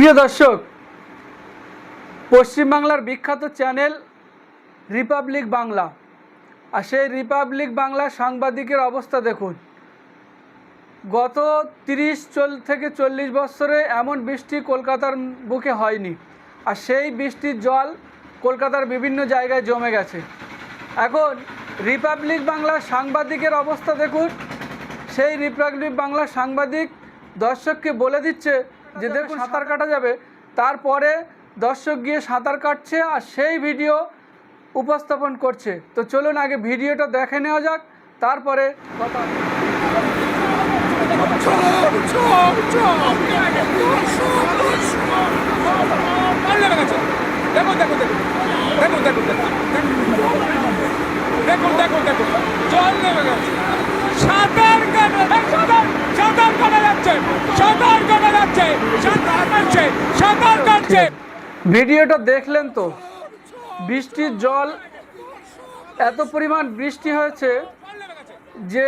প্রিয় দর্শক, পশ্চিমবাংলার বিখ্যাত চ্যানেল রিপাবলিক বাংলা, আর সেই রিপাবলিক বাংলা সাংবাদিকের অবস্থা দেখুন। গত 30 থেকে 40 বছরে এমন বৃষ্টি কলকাতার বুকে হয়নি, আর সেই বৃষ্টির জল কলকাতার বিভিন্ন জায়গায় জমে গেছে। এখন রিপাবলিক বাংলার সাংবাদিকের অবস্থা দেখুন। সেই রিপাবলিক বাংলার সাংবাদিক দর্শককে বলে দিচ্ছে যে দেখুন সাঁতার কাটা যাবে, তারপরে দর্শক গিয়ে সাঁতার কাটছে আর সেই ভিডিও উপস্থাপন করছে। তো চলুন আগে ভিডিওটা দেখে নেওয়া যাক, তারপরে কথা। ভিডিওটা দেখলেন তো, বৃষ্টির জল এত পরিমাণ বৃষ্টি হয়েছে যে